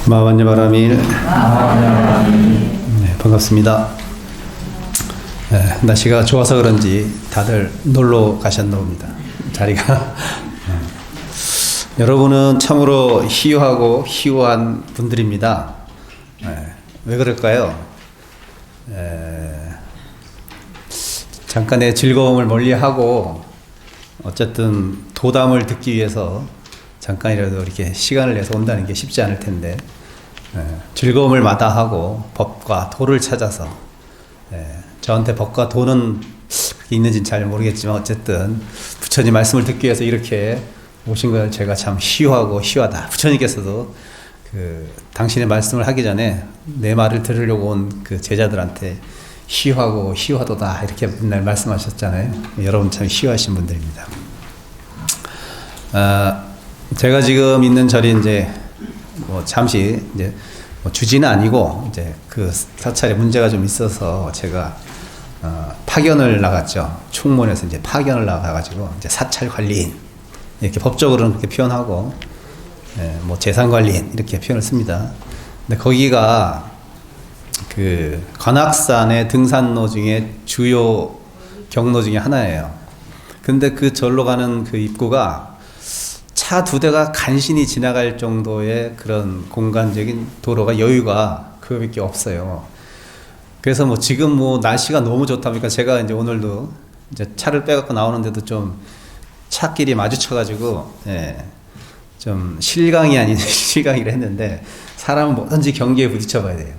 마완여 바라밀. 네, 반갑습니다. 네, 날씨가 좋아서 그런지 다들 놀러 가셨나 봅니다. 자리가. 여러분은 참으로 희유하고 희유한 분들입니다. 왜 그럴까요? 잠깐의 즐거움을 멀리하고 어쨌든 도담을 듣기 위해서 잠깐이라도 이렇게 시간을 내서 온다는 게 쉽지 않을 텐데, 즐거움을 마다하고 법과 도를 찾아서, 저한테 법과 도는 있는지는 잘 모르겠지만 어쨌든 부처님 말씀을 듣기 위해서 이렇게 오신 걸 제가 참 희유하고 희유하다. 부처님께서도 당신의 말씀을 하기 전에 내 말을 들으려고 온 그 제자들한테 희유하고 희유하도다 이렇게 맨날 말씀하셨잖아요. 여러분 참 희유하신 분들입니다. 제가 지금 있는 자리 이제 잠시 이제 주지는 아니고 이제 그 사찰에 문제가 좀 있어서 제가 파견을 나갔죠. 충문에서 이제 파견을 나가가지고 이제 사찰 관리인 이렇게 법적으로는 그렇게 표현하고, 재산 관리인 이렇게 표현을 씁니다. 근데 거기가 그 관악산의 등산로 중에 주요 경로 중에 하나예요. 근데 그 절로 가는 그 입구가 차 두 대가 간신히 지나갈 정도의 그런 공간적인 도로가 여유가 그거밖에 없어요. 그래서 지금 날씨가 너무 좋다 보니까 제가 이제 오늘도 이제 차를 빼갖고 나오는데도 좀 차끼리 마주쳐가지고, 좀 실강이 아닌 실강이라 했는데, 사람은 뭐든지 경기에 부딪혀 봐야 돼요.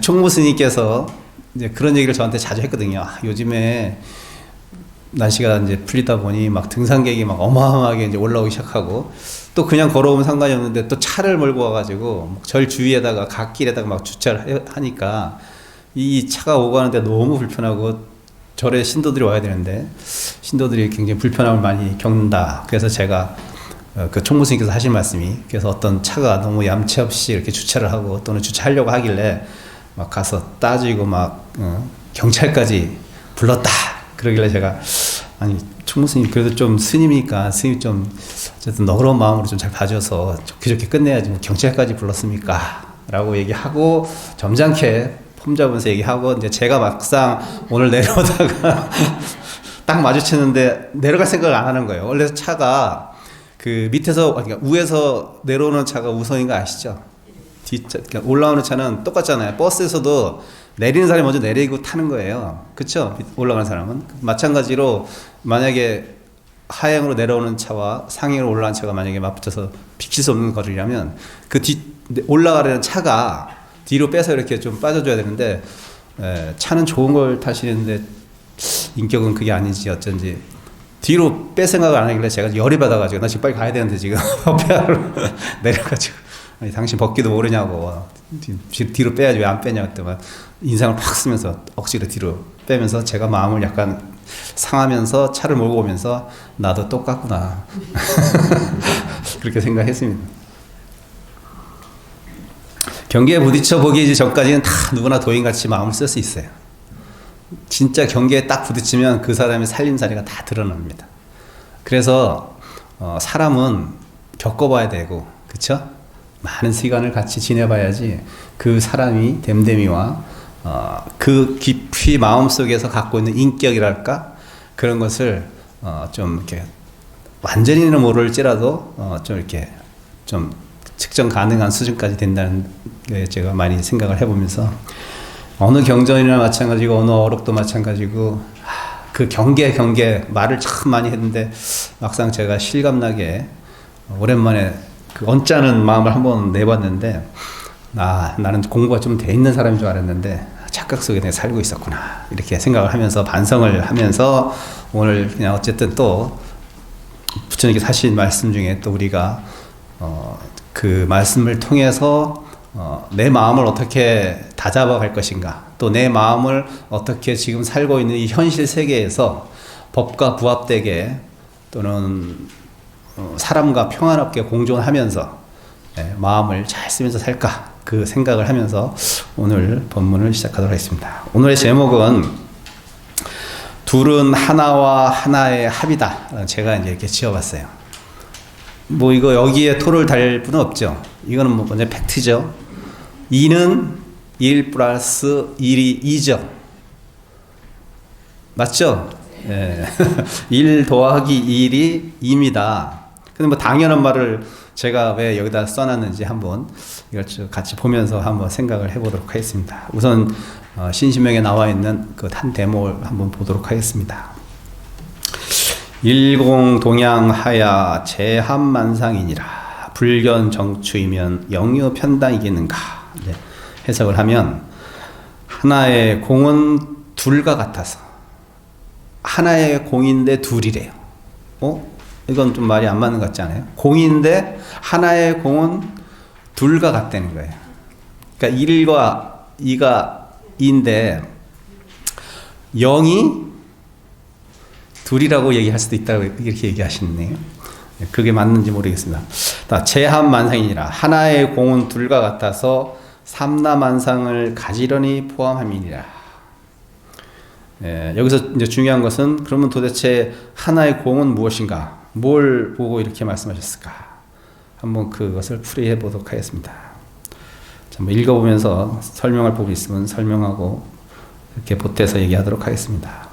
총무 스님께서 이제 그런 얘기를 저한테 자주 했거든요. 요즘에 날씨가 이제 풀리다 보니 막 등산객이 막 어마어마하게 이제 올라오기 시작하고, 또 그냥 걸어오면 상관이 없는데 또 차를 몰고 와가지고 절 주위에다가 갓길에다가 막 주차를 하니까 이 차가 오고 가는데 너무 불편하고, 절에 신도들이 와야 되는데 신도들이 굉장히 불편함을 많이 겪는다. 그래서 제가 그 총무스님께서 하신 말씀이, 그래서 어떤 차가 너무 얌체 없이 이렇게 주차를 하고 또는 주차하려고 하길래 막 가서 따지고 막 경찰까지 불렀다. 그러길래 제가, 아니 총무스님 그래도 좀 스님이니까 스님이 좀 어쨌든 너그러운 마음으로 좀 잘 봐줘서 좋게 끝내야지 경찰까지 불렀습니까? 라고 얘기하고 점잖게 폼 잡으면서 얘기하고, 이제 제가 막상 오늘 내려오다가 딱 마주쳤는데 내려갈 생각을 안 하는 거예요. 원래 차가 그 밑에서, 그러니까 위에서 내려오는 차가 우선인 거 아시죠? 그러니까 올라오는 차는 똑같잖아요. 버스에서도 내리는 사람이 먼저 내리고 타는 거예요. 그쵸? 올라가는 사람은. 마찬가지로 만약에 하행으로 내려오는 차와 상행으로 올라가는 차가 만약에 맞붙어서 비킬 수 없는 거리라면 그 올라가려는 차가 뒤로 빼서 이렇게 좀 빠져줘야 되는데, 차는 좋은 걸 타시는데 인격은 그게 아닌지 어쩐지 뒤로 뺄 생각을 안 하길래 제가 열이 받아가지고, 나 지금 빨리 가야 되는데 지금 폐하로 내려가지고, 아니 당신 벗기도 모르냐고, 뒤로 빼야지 왜 안 빼냐 그때만 인상을 팍 쓰면서 억지로 뒤로 빼면서 제가 마음을 약간 상하면서 차를 몰고 오면서 나도 똑같구나 그렇게 생각했습니다. 경계에 부딪혀 보기 전까지는 다 누구나 도인같이 마음을 쓸 수 있어요. 진짜 경계에 딱 부딪히면 그 사람의 살림살이가 다 드러납니다. 그래서 사람은 겪어봐야 되고, 그쵸? 많은 시간을 같이 지내봐야지 그 사람이 됨됨이와 그 깊이 마음속에서 갖고 있는 인격이랄까? 그런 것을 좀 이렇게 완전히는 모를지라도 좀 이렇게 좀 측정 가능한 수준까지 된다는 게 제가 많이 생각을 해보면서, 어느 경전이나 마찬가지고 어느 어록도 마찬가지고 그 경계 말을 참 많이 했는데 막상 제가 실감나게 오랜만에 그 언짢은 마음을 한번 내봤는데, 나는 공부가 좀 돼 있는 사람인 줄 알았는데 착각 속에 내가 살고 있었구나 이렇게 생각을 하면서 반성을 하면서, 오늘 그냥 어쨌든 또 부처님께서 하신 말씀 중에 또 우리가 그 말씀을 통해서 내 마음을 어떻게 다잡아 갈 것인가, 또 내 마음을 어떻게 지금 살고 있는 이 현실 세계에서 법과 부합되게 또는 사람과 평안하게 공존하면서 마음을 잘 쓰면서 살까, 그 생각을 하면서 오늘 본문을 시작하도록 하겠습니다. 오늘의 제목은 둘은 하나와 하나의 합이다. 제가 이제 이렇게 지어봤어요. 이거 여기에 토를 달 분은 없죠. 이거는 뭐 먼저 팩트죠. 2는 1 플러스 1이 2죠. 맞죠? 예. 1 더하기 1이 2입니다. 근데 뭐 당연한 말을 제가 왜 여기다 써놨는지 한번 이걸 같이 보면서 한번 생각을 해보도록 하겠습니다. 우선 신신명에 나와 있는 그 한 대목을 한번 보도록 하겠습니다. 일공동양하야 제한만상이니라 불견정추이면 영유편당이겠는가. 네. 해석을 하면 하나의 공은 둘과 같아서 하나의 공인데 둘이래요. 이건 좀 말이 안 맞는 것 같지 않아요? 공인데 하나의 공은 둘과 같다는 거예요. 그러니까 1과 2가 2인데 0이 둘이라고 얘기할 수도 있다고 이렇게 얘기하시네요. 그게 맞는지 모르겠습니다. 제한만상이니라 하나의 공은 둘과 같아서 삼라만상을 가지런히 포함함이니라. 여기서 이제 중요한 것은 그러면 도대체 하나의 공은 무엇인가? 뭘 보고 이렇게 말씀하셨을까? 한번 그것을 풀이해 보도록 하겠습니다. 한번 읽어보면서 설명할 부분이 있으면 설명하고 이렇게 보태서 얘기하도록 하겠습니다.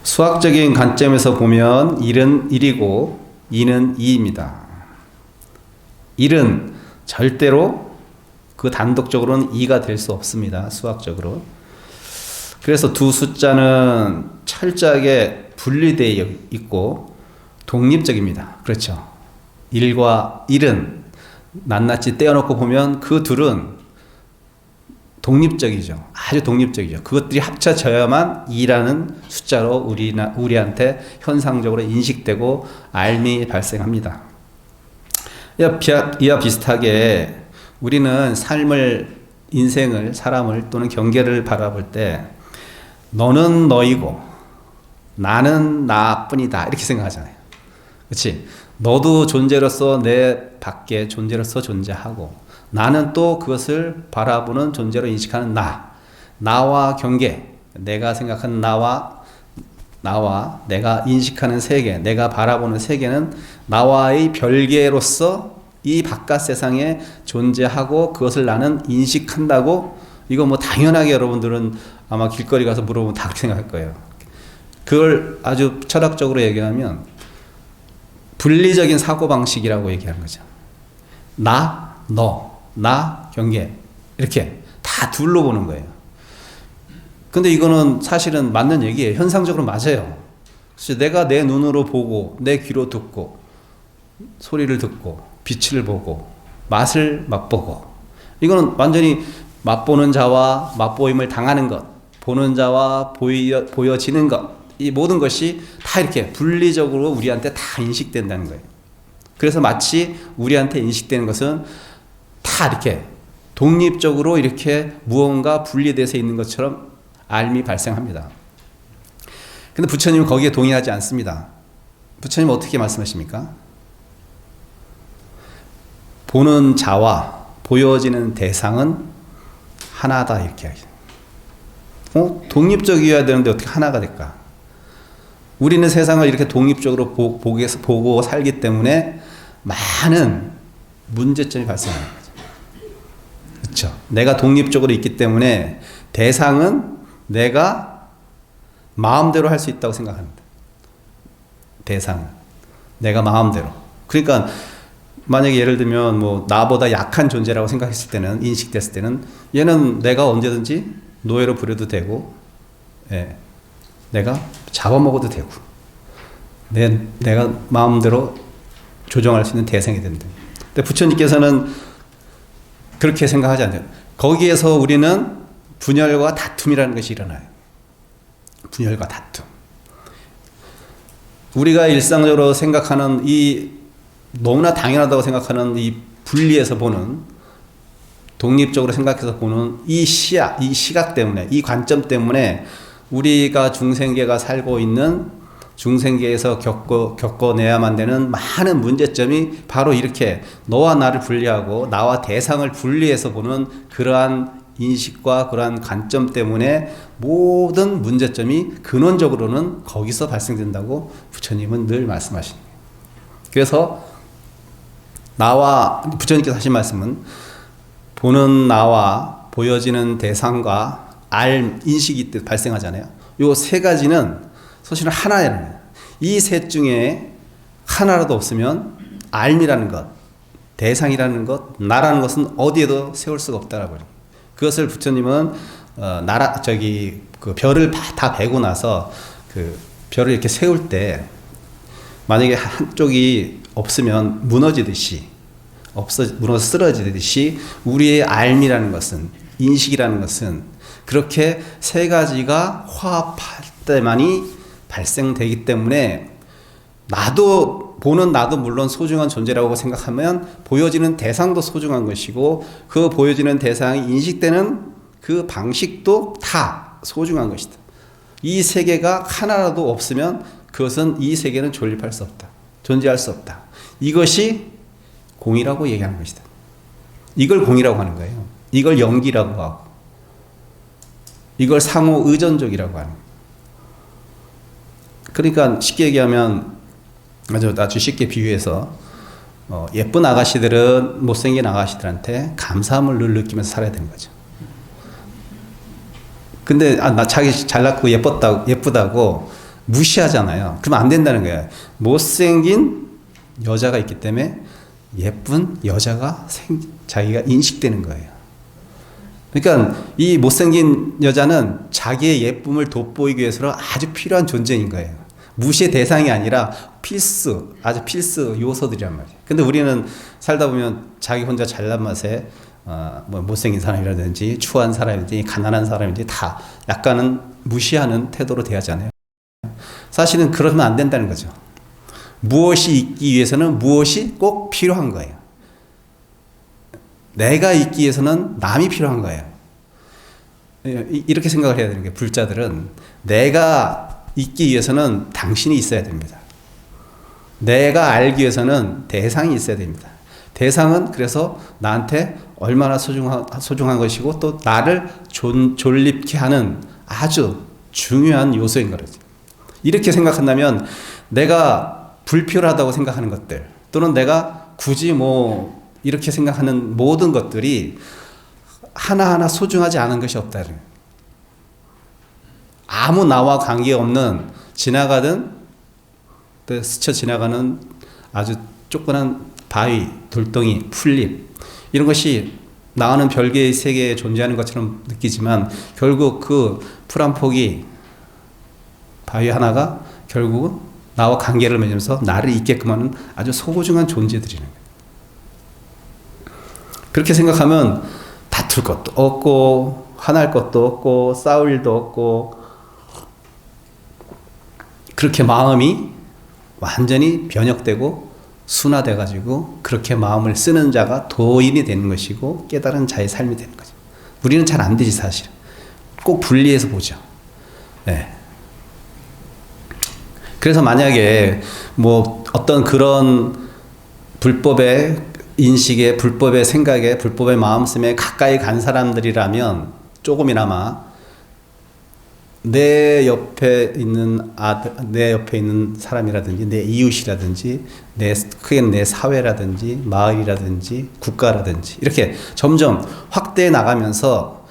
수학적인 관점에서 보면 1은 1이고 2는 2입니다. 1은 절대로 그 단독적으로는 2가 될 수 없습니다. 수학적으로. 그래서 두 숫자는 철저하게 분리되어 있고 독립적입니다. 그렇죠. 1과 1은 낱낱이 떼어놓고 보면 그 둘은 독립적이죠. 아주 독립적이죠. 그것들이 합쳐져야만 2라는 숫자로 우리한테 현상적으로 인식되고 알미 발생합니다. 이와 비슷하게 우리는 삶을, 인생을, 사람을 또는 경계를 바라볼 때 너는 너이고 나는 나뿐이다 이렇게 생각하잖아요. 그렇지? 너도 존재로서 내 밖에 존재로서 존재하고 나는 또 그것을 바라보는 존재로 인식하는 나와 경계, 내가 생각하는 나와 내가 인식하는 세계, 내가 바라보는 세계는 나와의 별개로서 이 바깥 세상에 존재하고 그것을 나는 인식한다고. 이거 뭐 당연하게 여러분들은 아마 길거리 가서 물어보면 다 그렇게 생각할 거예요. 그걸 아주 철학적으로 얘기하면 분리적인 사고방식이라고 얘기하는 거죠. 나, 너, 나, 경계 이렇게 다 둘로 보는 거예요. 근데 이거는 사실은 맞는 얘기예요. 현상적으로 맞아요. 그래서 내가 내 눈으로 보고 내 귀로 듣고 소리를 듣고 빛을 보고 맛을 맛보고 이거는 완전히 맛보는 자와 맛보임을 당하는 것, 보는 자와 보여지는 것, 이 모든 것이 다 이렇게 분리적으로 우리한테 다 인식된다는 거예요. 그래서 마치 우리한테 인식되는 것은 다 이렇게 독립적으로 이렇게 무언가 분리돼서 있는 것처럼 알미 발생합니다. 근데 부처님은 거기에 동의하지 않습니다. 부처님은 어떻게 말씀하십니까? 보는 자와 보여지는 대상은 하나다 이렇게 하죠. 독립적이어야 되는데 어떻게 하나가 될까? 우리는 세상을 이렇게 독립적으로 보고 살기 때문에 많은 문제점이 발생하는 거죠. 그렇죠? 내가 독립적으로 있기 때문에 대상은 내가 마음대로 할 수 있다고 생각합니다. 대상은 내가 마음대로. 그러니까 만약에 예를 들면 뭐 나보다 약한 존재라고 생각했을 때는, 인식됐을 때는 얘는 내가 언제든지 노예로 부려도 되고, 내가 잡아먹어도 되고, 내가 마음대로 조정할 수 있는 대상이 된다. 근데 부처님께서는 그렇게 생각하지 않아요. 거기에서 우리는 분열과 다툼이라는 것이 일어나요. 분열과 다툼. 우리가 일상적으로 생각하는 이 너무나 당연하다고 생각하는 이 분리해서 보는, 독립적으로 생각해서 보는 이 시야, 이 시각 때문에, 이 관점 때문에 우리가 중생계가 살고 있는 중생계에서 겪어내야만 되는 많은 문제점이 바로 이렇게 너와 나를 분리하고 나와 대상을 분리해서 보는 그러한 인식과 그러한 관점 때문에 모든 문제점이 근원적으로는 거기서 발생된다고 부처님은 늘 말씀하십니다. 그래서 나와 부처님께서 하신 말씀은 보는 나와 보여지는 대상과 인식이 발생하잖아요. 요 세 가지는 사실은 하나예요. 이 셋 중에 하나라도 없으면 알이라는 것, 대상이라는 것, 나라는 것은 어디에도 세울 수가 없다라고 해요. 그것을 부처님은 그 별을 다 베고 나서 그 별을 이렇게 세울 때 만약에 한쪽이 없으면 무너져 쓰러지듯이 우리의 알미라는 것은, 인식이라는 것은 그렇게 세 가지가 화합할 때만이 발생되기 때문에 보는 나도 물론 소중한 존재라고 생각하면 보여지는 대상도 소중한 것이고 그 보여지는 대상이 인식되는 그 방식도 다 소중한 것이다. 이 세계가 하나라도 없으면 그것은 이 세계는 존립할 수 없다. 존재할 수 없다. 이것이 공이라고 얘기하는 것이다. 이걸 공이라고 하는 거예요. 이걸 영기라고 하고 이걸 상호 의존적이라고 하는 거예요. 그러니까 쉽게 얘기하면 아주 쉽게 비유해서 예쁜 아가씨들은 못생긴 아가씨들한테 감사함을 늘 느끼면서 살아야 되는 거죠. 근데 나 자기 잘났고 예쁘다고 무시하잖아요. 그러면 안 된다는 거예요. 못생긴 여자가 있기 때문에 예쁜 여자가 자기가 인식되는 거예요. 그러니까 이 못생긴 여자는 자기의 예쁨을 돋보이기 위해서 아주 필요한 존재인 거예요. 무시의 대상이 아니라 아주 필수 요소들이란 말이에요. 근데 우리는 살다 보면 자기 혼자 잘난 맛에 못생긴 사람이라든지 추한 사람이든지 가난한 사람이든지 다 약간은 무시하는 태도로 대하잖아요. 사실은 그러면 안 된다는 거죠. 무엇이 있기 위해서는 무엇이 꼭 필요한 거예요. 내가 있기 위해서는 남이 필요한 거예요. 이렇게 생각을 해야 되는 게 불자들은 내가 있기 위해서는 당신이 있어야 됩니다. 내가 알기 위해서는 대상이 있어야 됩니다. 대상은 그래서 나한테 얼마나 소중한 것이고 또 나를 존립케 하는 아주 중요한 요소인 거죠. 이렇게 생각한다면 내가 불필요하다고 생각하는 것들 또는 내가 굳이 이렇게 생각하는 모든 것들이 하나하나 소중하지 않은 것이 없다. 아무 나와 관계없는 스쳐 지나가는 아주 조그만 바위, 돌덩이, 풀잎 이런 것이 나와는 별개의 세계에 존재하는 것처럼 느끼지만 결국 그 풀 한 폭이 바위 하나가 결국은 나와 관계를 맺으면서 나를 있게끔 하는 아주 소중한 존재들이는 거예요. 그렇게 생각하면 다툴 것도 없고 화날 것도 없고 싸울 일도 없고 그렇게 마음이 완전히 변혁되고 순화돼가지고 그렇게 마음을 쓰는 자가 도인이 되는 것이고 깨달은 자의 삶이 되는 거죠. 우리는 잘 안 되지 사실. 꼭 분리해서 보죠. 네. 그래서 만약에 어떤 그런 불법의 인식에, 불법의 생각에, 불법의 마음씀에 가까이 간 사람들이라면 조금이나마 내 옆에 있는 사람이라든지 내 이웃이라든지 크게는 내 사회라든지 마을이라든지 국가라든지 이렇게 점점 확대해 나가면서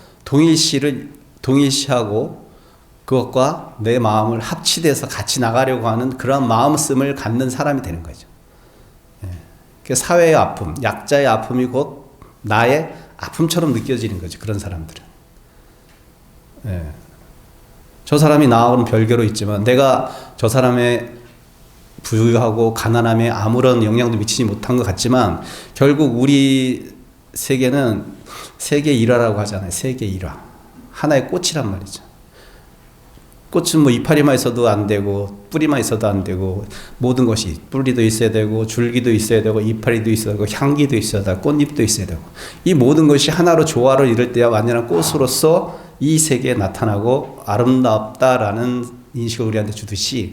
동일시하고 그것과 내 마음을 합치돼서 같이 나가려고 하는 그런 마음씀을 갖는 사람이 되는 거죠. 사회의 아픔, 약자의 아픔이 곧 나의 아픔처럼 느껴지는 거죠. 그런 사람들은. 저 사람이 나하고는 별개로 있지만 내가 저 사람의 부유하고 가난함에 아무런 영향도 미치지 못한 것 같지만 결국 우리 세계는 세계 일화라고 하잖아요. 세계 일화. 하나의 꽃이란 말이죠. 꽃은 이파리만 있어도 안 되고 뿌리만 있어도 안 되고 모든 것이 뿌리도 있어야 되고 줄기도 있어야 되고 이파리도 있어야 되고 향기도 있어야 되고 꽃잎도 있어야 되고 이 모든 것이 하나로 조화를 이룰 때야 완전한 꽃으로서 이 세계에 나타나고 아름답다라는 인식을 우리한테 주듯이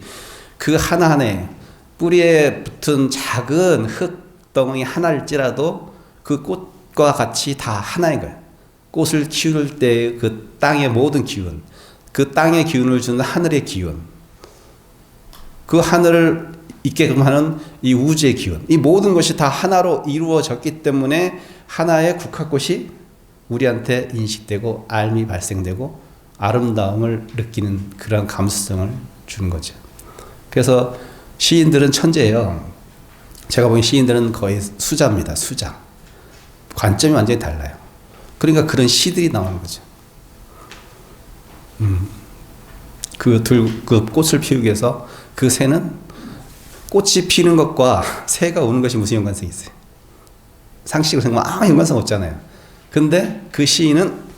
그 하나하나에 뿌리에 붙은 작은 흙덩이 하나일지라도 그 꽃과 같이 다 하나인 거예요. 꽃을 키울 때 그 땅의 모든 기운, 그 땅의 기운을 주는 하늘의 기운, 그 하늘을 있게끔 하는 이 우주의 기운, 이 모든 것이 다 하나로 이루어졌기 때문에 하나의 국화꽃이 우리한테 인식되고 알미 발생되고 아름다움을 느끼는 그런 감수성을 주는 거죠. 그래서 시인들은 천재예요. 제가 보기엔 시인들은 거의 수자입니다. 수자. 관점이 완전히 달라요. 그러니까 그런 시들이 나오는 거죠. 그 꽃을 피우기 위해서 그 새는 꽃이 피는 것과 새가 우는 것이 무슨 연관성이 있어요? 상식으로 생각하면 아무 연관성 없잖아요. 근데 그 시인은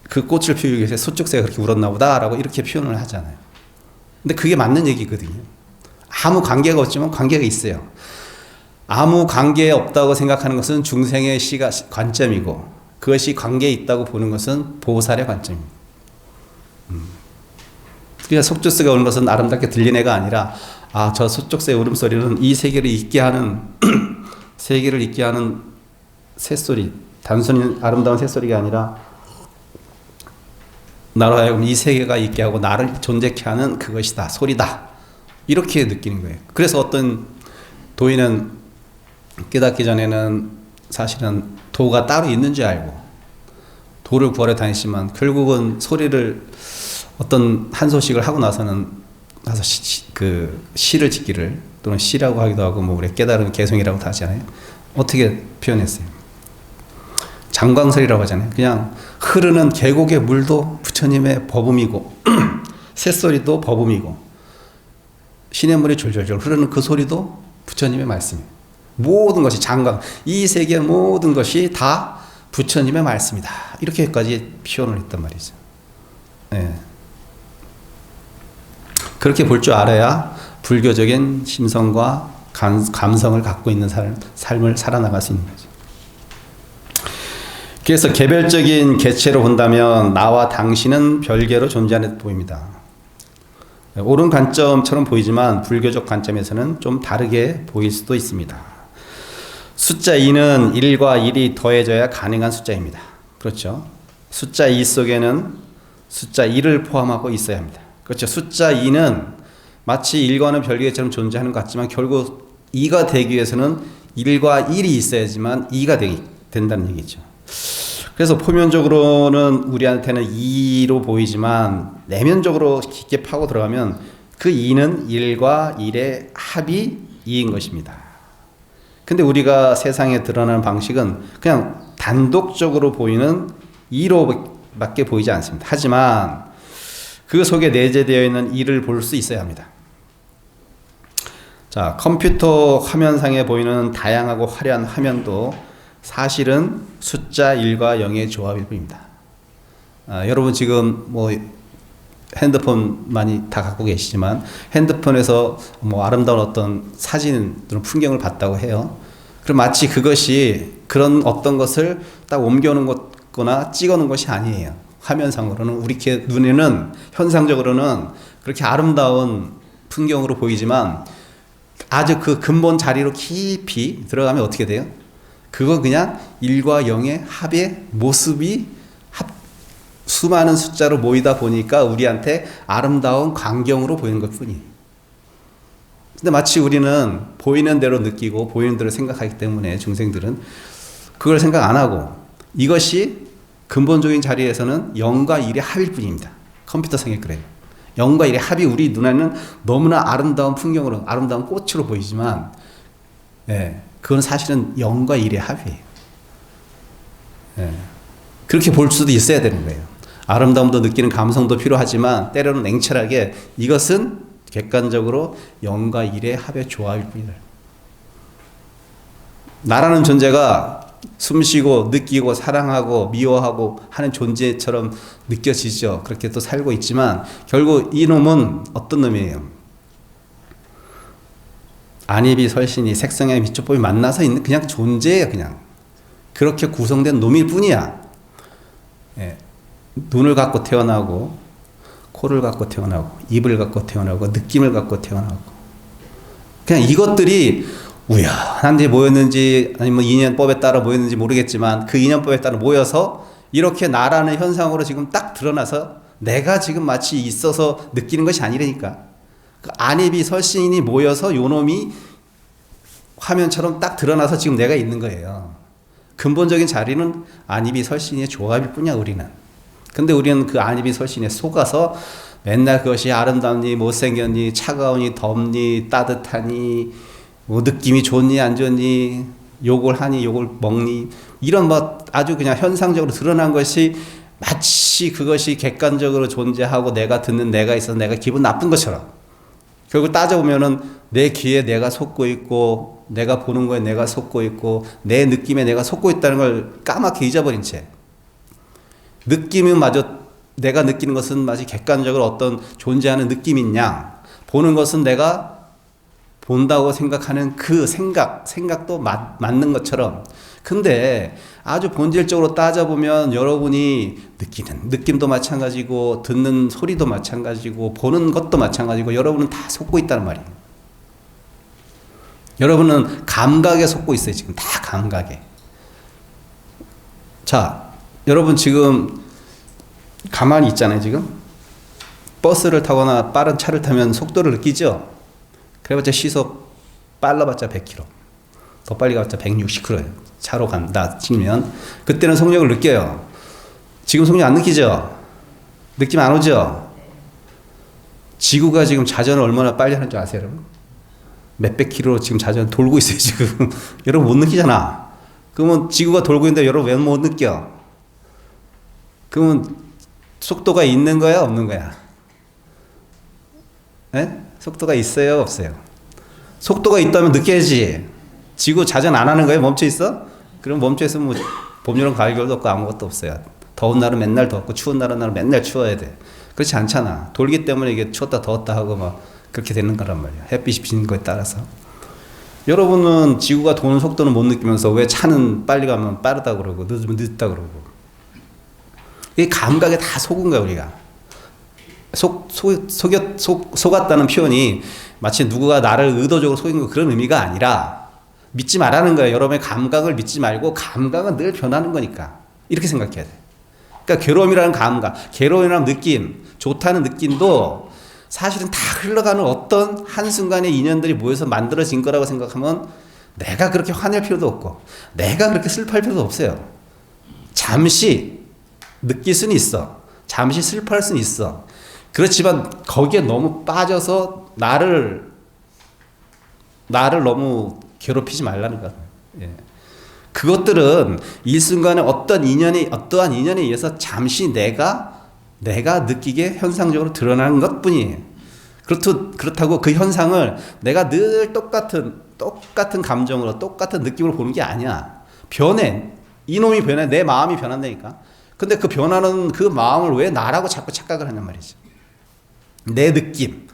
그 꽃을 피우기 위해서 소쩍새가 그렇게 울었나 보다라고 이렇게 표현을 하잖아요. 근데 그게 맞는 얘기거든요. 아무 관계가 없지만 관계가 있어요. 아무 관계 없다고 생각하는 것은 중생의 시가 관점이고, 그것이 관계에 있다고 보는 것은 보살의 관점입니다. 그러니까 소쩍새가 우는 것은 아름답게 들린 애가 아니라, 아, 저 소쩍새의 울음소리는 이 세계를 잊게 하는 세계를 잊게 하는 새소리, 단순히 아름다운 새소리가 아니라 나로 하여금 이 세계가 있게 하고 나를 존재케 하는 그것이다, 소리다, 이렇게 느끼는 거예요. 그래서 어떤 도인은 깨닫기 전에는 사실은 도가 따로 있는 줄 알고 도를 구하러 다니지만, 결국은 소리를 어떤 한 소식을 하고 나서는 가서 그 시를 짓기를, 또는 시라고 하기도 하고 뭐 우리 깨달은 개성이라고 하잖아요. 어떻게 표현했어요? 장광설이라고 하잖아요. 그냥 흐르는 계곡의 물도 부처님의 법음이고 새소리도 법음이고 시냇물이 졸졸졸 흐르는 그 소리도 부처님의 말씀이에요. 모든 것이 장광, 이 세계의 모든 것이 다 부처님의 말씀이다, 이렇게까지 표현을 했단 말이죠. 네. 그렇게 볼 줄 알아야 불교적인 심성과 감성을 갖고 있는 삶을 살아나갈 수 있는 거죠. 그래서 개별적인 개체로 본다면 나와 당신은 별개로 존재하는 듯 보입니다. 옳은 관점처럼 보이지만 불교적 관점에서는 좀 다르게 보일 수도 있습니다. 숫자 2는 1과 1이 더해져야 가능한 숫자입니다. 그렇죠? 숫자 2 속에는 숫자 1을 포함하고 있어야 합니다. 그렇죠? 숫자 2는 마치 1과는 별개처럼 존재하는 것 같지만 결국 2가 되기 위해서는 1과 1이 있어야지만 2가 된다는 얘기죠. 그래서 표면적으로는 우리한테는 2로 보이지만 내면적으로 깊게 파고 들어가면 그 2는 1과 1의 합이 2인 것입니다. 근데 우리가 세상에 드러나는 방식은 그냥 단독적으로 보이는 2로밖에 보이지 않습니다. 하지만 그 속에 내재되어 있는 2를 볼 수 있어야 합니다. 자, 컴퓨터 화면상에 보이는 다양하고 화려한 화면도 사실은 숫자 1과 0의 조합일 뿐입니다. 여러분 지금 뭐 핸드폰 많이 다 갖고 계시지만 핸드폰에서 뭐 아름다운 어떤 사진 또는 풍경을 봤다고 해요. 그럼 마치 그것이 그런 어떤 것을 딱 옮겨오는 거나 찍어놓은 것이 아니에요. 화면상으로는 우리 눈에는 현상적으로는 그렇게 아름다운 풍경으로 보이지만 아주 그 근본 자리로 깊이 들어가면 어떻게 돼요? 그건 그냥 1과 0의 합의 모습이 수많은 숫자로 모이다 보니까 우리한테 아름다운 광경으로 보이는 것 뿐이에요. 근데 마치 우리는 보이는 대로 느끼고 보이는 대로 생각하기 때문에 중생들은 그걸 생각 안 하고 이것이 근본적인 자리에서는 0과 1의 합일 뿐입니다. 컴퓨터상에 그래요. 0과 1의 합이 우리 눈에는 너무나 아름다운 풍경으로, 아름다운 꽃으로 보이지만, 예, 그건 사실은 0과 1의 합이에요. 예, 그렇게 볼 수도 있어야 되는 거예요. 아름다움도 느끼는 감성도 필요하지만 때로는 냉철하게 이것은 객관적으로 0과 1의 합의 조합일 뿐이다. 나라는 존재가 숨쉬고 느끼고 사랑하고 미워하고 하는 존재처럼 느껴지죠. 그렇게 또 살고 있지만 결국 이놈은 어떤 놈이에요? 안입이 설신이 색성의 미촉법이 만나서 있는 그냥 존재예요. 그냥 그렇게 구성된 놈일 뿐이야. 예. 눈을 갖고 태어나고 코를 갖고 태어나고 입을 갖고 태어나고 느낌을 갖고 태어나고 그냥 이것들이 우연한데 모였는지 아니면 인연법에 따라 모였는지 모르겠지만 그 인연법에 따라 모여서 이렇게 나라는 현상으로 지금 딱 드러나서 내가 지금 마치 있어서 느끼는 것이 아니라니까. 그 안입이 설신이 모여서 요놈이 화면처럼 딱 드러나서 지금 내가 있는 거예요. 근본적인 자리는 안입이 설신의 조합일 뿐이야, 우리는. 근데 우리는 그 안입이 설신에 속아서 맨날 그것이 아름답니, 못생겼니, 차가우니, 덥니, 따뜻하니, 뭐 느낌이 좋니, 안 좋니, 욕을 하니, 욕을 먹니, 이런 뭐 아주 그냥 현상적으로 드러난 것이 마치 그것이 객관적으로 존재하고 내가 듣는 내가 있어서 내가 기분 나쁜 것처럼. 결국 따져보면은 내 귀에 내가 속고 있고, 내가 보는 거에 내가 속고 있고, 내 느낌에 내가 속고 있다는 걸 까맣게 잊어버린 채. 느낌은 마저 내가 느끼는 것은 마치 객관적으로 어떤 존재하는 느낌인 양, 보는 것은 내가 본다고 생각하는 그 생각도 맞는 것처럼. 근데 아주 본질적으로 따져보면 여러분이 느끼는 느낌도 마찬가지고, 듣는 소리도 마찬가지고, 보는 것도 마찬가지고, 여러분은 다 속고 있다는 말이에요. 여러분은 감각에 속고 있어요. 지금 다 감각에. 자, 여러분 지금 가만히 있잖아요. 지금 버스를 타거나 빠른 차를 타면 속도를 느끼죠. 그래봤자 시속 빨라봤자 100km, 더 빨리 가봤자 160km예요. 차로 간다 치면 그때는 속력을 느껴요. 지금 속력 안 느끼죠? 느낌 안 오죠? 지구가 지금 자전을 얼마나 빨리 하는 줄 아세요, 여러분? 몇백 킬로로 지금 자전 돌고 있어요, 지금. 여러분 못 느끼잖아. 그러면 지구가 돌고 있는데 여러분 왜 못 느껴? 그러면 속도가 있는 거야, 없는 거야? 에? 속도가 있어요, 없어요? 속도가 있다면 느껴야지. 지구 자전 안 하는 거예요? 멈춰 있어? 그럼 멈춰 있으면 뭐 봄, 여름, 가을, 겨울도 없고 아무것도 없어요. 더운 날은 맨날 덥고 추운 날은 맨날 추워야 돼. 그렇지 않잖아. 돌기 때문에 이게 추웠다 더웠다 하고 막 그렇게 되는 거란 말이야. 햇빛이 비는 거에 따라서. 여러분은 지구가 도는 속도는 못 느끼면서 왜 차는 빨리 가면 빠르다고 그러고 늦으면 늦다 그러고. 이 감각에 다 속은 거야, 우리가. 속았다는 표현이 마치 누구가 나를 의도적으로 속인 거 그런 의미가 아니라 믿지 말라는 거예요. 여러분의 감각을 믿지 말고 감각은 늘 변하는 거니까. 이렇게 생각해야 돼. 그러니까 괴로움이라는 감각, 괴로움이라는 느낌, 좋다는 느낌도 사실은 다 흘러가는 어떤 한순간의 인연들이 모여서 만들어진 거라고 생각하면 내가 그렇게 화낼 필요도 없고 내가 그렇게 슬퍼할 필요도 없어요. 잠시 느낄 수는 있어. 잠시 슬퍼할 수는 있어. 그렇지만 거기에 너무 빠져서 나를 너무 괴롭히지 말라는 것. 예. 그것들은 일순간에 어떠한 인연에 의해서 잠시 내가 느끼게 현상적으로 드러나는 것 뿐이에요. 그렇다고 그 현상을 내가 늘 똑같은 감정으로, 똑같은 느낌으로 보는 게 아니야. 변해. 이놈이 변해. 내 마음이 변한다니까. 근데 그 변하는 그 마음을 왜 나라고 자꾸 착각을 하냔 말이지. 내 느낌,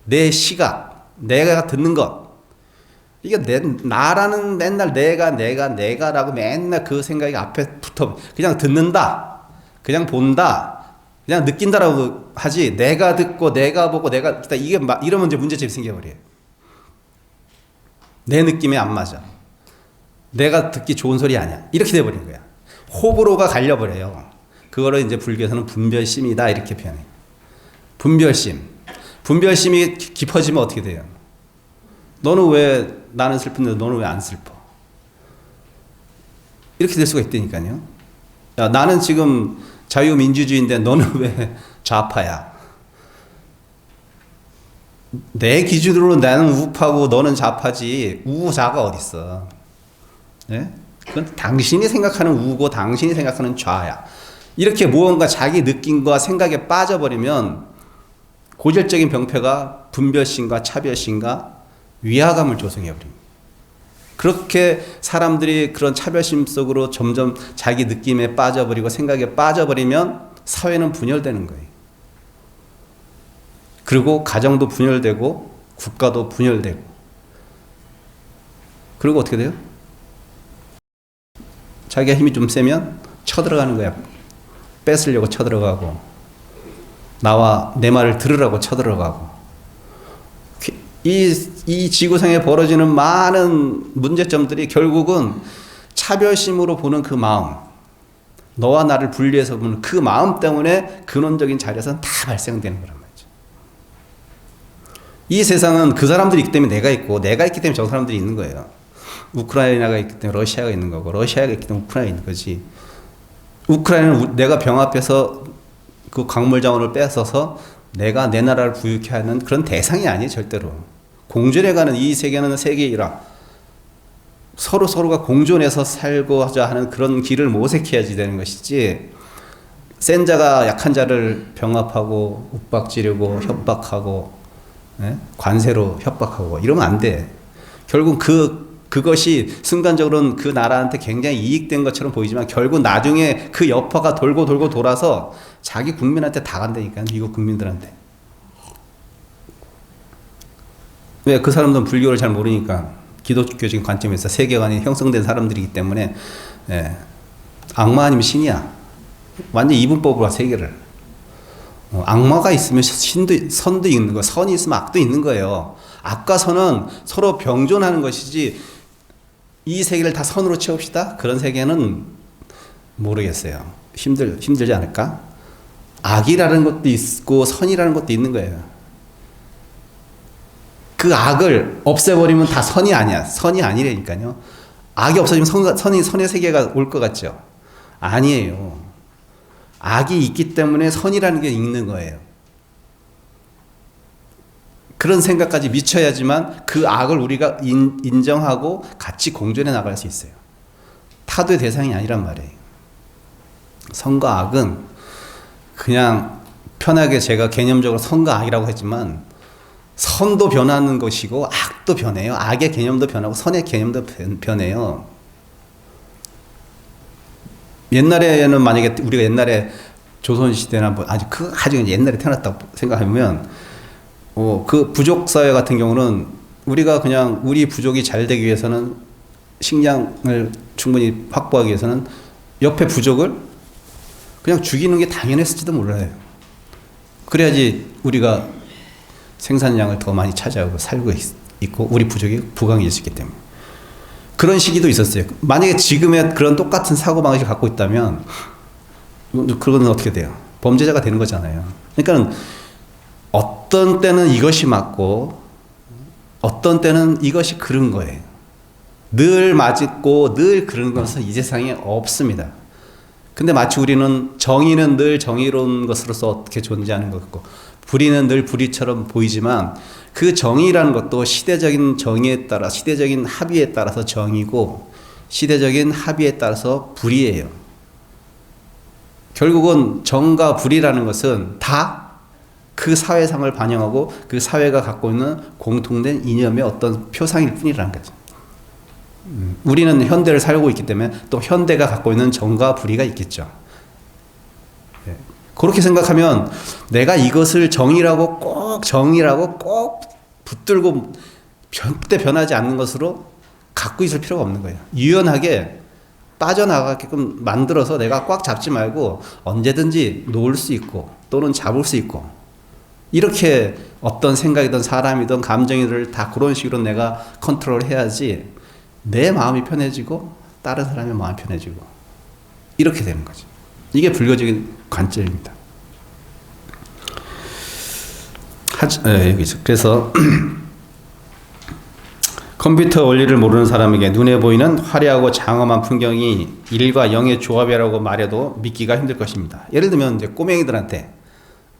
내 시각, 내가 듣는 것. 이게 나라는 맨날 내가라고 맨날 그 생각이 앞에 붙어. 그냥 듣는다. 그냥 본다. 그냥 느낀다라고 하지. 내가 듣고, 내가 보고, 이게 이러면 이제 문제점이 생겨버려요. 내 느낌에 안 맞아. 내가 듣기 좋은 소리 아니야. 이렇게 돼버린 거야. 호불호가 갈려버려요. 그거를 이제 불교에서는 분별심이다. 이렇게 표현해요. 분별심이 깊어지면 어떻게 돼요? 너는 왜 나는 슬픈데 너는 왜 안 슬퍼? 이렇게 될 수가 있다니까요. 야, 나는 지금 자유민주주의인데 너는 왜 좌파야? 내 기준으로 나는 우파고 너는 좌파지 우자가 어딨어? 네? 그건 당신이 생각하는 우고 당신이 생각하는 좌야. 이렇게 무언가 자기 느낌과 생각에 빠져버리면 고질적인 병폐가 분별심과 차별심과 위화감을 조성해버립니다. 그렇게 사람들이 그런 차별심 속으로 점점 자기 느낌에 빠져버리고 생각에 빠져버리면 사회는 분열되는 거예요. 그리고 가정도 분열되고 국가도 분열되고. 그리고 어떻게 돼요? 자기가 힘이 좀 세면 쳐들어가는 거야. 뺏으려고 쳐들어가고 내 말을 들으라고 쳐들어가고. 이 지구상에 벌어지는 많은 문제점들이 결국은 차별심으로 보는 그 마음, 너와 나를 분리해서 보는 그 마음 때문에 근원적인 자리에서는 다 발생되는 거란 말이죠. 이 세상은 그 사람들이 있기 때문에 내가 있고, 내가 있기 때문에 저 사람들이 있는 거예요. 우크라이나가 있기 때문에 러시아가 있는 거고, 러시아가 있기 때문에 우크라이나가 있는 거지. 우크라이나는 내가 병합해서 그 광물 자원을 뺏어서 내가 내 나라를 부유케 하는 그런 대상이 아니에요, 절대로. 공존해가는 이 세계는 세계의 일화. 서로가 공존해서 살고자 하는 그런 길을 모색해야지 되는 것이지, 센 자가 약한 자를 병합하고 윽박지르고 협박하고, 예? 관세로 협박하고 이러면 안 돼. 결국 그것이 순간적으로는 그 나라한테 굉장히 이익된 것처럼 보이지만 결국 나중에 그 여파가 돌고 돌아서 자기 국민한테 다 간다니까요. 미국 국민들한테. 왜? 그 사람들은 불교를 잘 모르니까, 기독교적인 관점에서 세계관이 형성된 사람들이기 때문에, 예. 악마 아니면 신이야. 완전 이분법으로 세계를. 악마가 있으면 선도 있는 거, 선이 있으면 악도 있는 거예요. 악과 선은 서로 병존하는 것이지, 이 세계를 다 선으로 채웁시다? 그런 세계는 모르겠어요. 힘들지 않을까? 악이라는 것도 있고 선이라는 것도 있는 거예요. 그 악을 없애버리면 다 선이 아니야. 선이 아니라니까요. 악이 없어지면 선의 세계가 올 것 같죠? 아니에요. 악이 있기 때문에 선이라는 게 있는 거예요. 그런 생각까지 미쳐야지만 그 악을 우리가 인정하고 같이 공존해 나갈 수 있어요. 타도의 대상이 아니란 말이에요. 선과 악은 그냥 편하게 제가 개념적으로 선과 악이라고 했지만, 선도 변하는 것이고 악도 변해요. 악의 개념도 변하고 선의 개념도 변해요. 옛날에는 만약에 우리가 옛날에 조선시대나 아주 옛날에 태어났다고 생각하면, 그 부족 사회 같은 경우는 우리가 그냥 우리 부족이 잘 되기 위해서는, 식량을 충분히 확보하기 위해서는 옆에 부족을 그냥 죽이는 게 당연했을지도 몰라요. 그래야지 우리가 생산량을 더 많이 차지하고 살고 있고 우리 부족이 부강해질 수 있기 때문에. 그런 시기도 있었어요. 만약에 지금의 그런 똑같은 사고방식을 갖고 있다면 그거는 어떻게 돼요? 범죄자가 되는 거잖아요. 그러니까 어떤 때는 이것이 맞고 어떤 때는 이것이 그른 거예요. 늘 맞고 늘 그런 것은 이 세상에 없습니다. 근데 마치 우리는 정의는 늘 정의로운 것으로서 어떻게 존재하는 것 같고, 불의는 늘 불의처럼 보이지만, 그 정의라는 것도 시대적인 정의에 따라, 시대적인 합의에 따라서 정의고, 시대적인 합의에 따라서 불의예요. 결국은 정과 불의라는 것은 다 그 사회상을 반영하고 그 사회가 갖고 있는 공통된 이념의 어떤 표상일 뿐이라는 거죠. 우리는 현대를 살고 있기 때문에 또 현대가 갖고 있는 정과 불의가 있겠죠. 예. 그렇게 생각하면 내가 이것을 정의라고 꼭 붙들고 절대 변하지 않는 것으로 갖고 있을 필요가 없는 거예요. 유연하게 빠져나가게끔 만들어서 내가 꽉 잡지 말고 언제든지 놓을 수 있고 또는 잡을 수 있고, 이렇게 어떤 생각이든 사람이든 감정이든 다 그런 식으로 내가 컨트롤 해야지 내 마음이 편해지고 다른 사람의 마음이 편해지고 이렇게 되는 거죠. 이게 불교적인 관점입니다. 여기 있어. 그래서 컴퓨터 원리를 모르는 사람에게 눈에 보이는 화려하고 장엄한 풍경이 일과 영의 조합이라고 말해도 믿기가 힘들 것입니다. 예를 들면 이제 꼬맹이들한테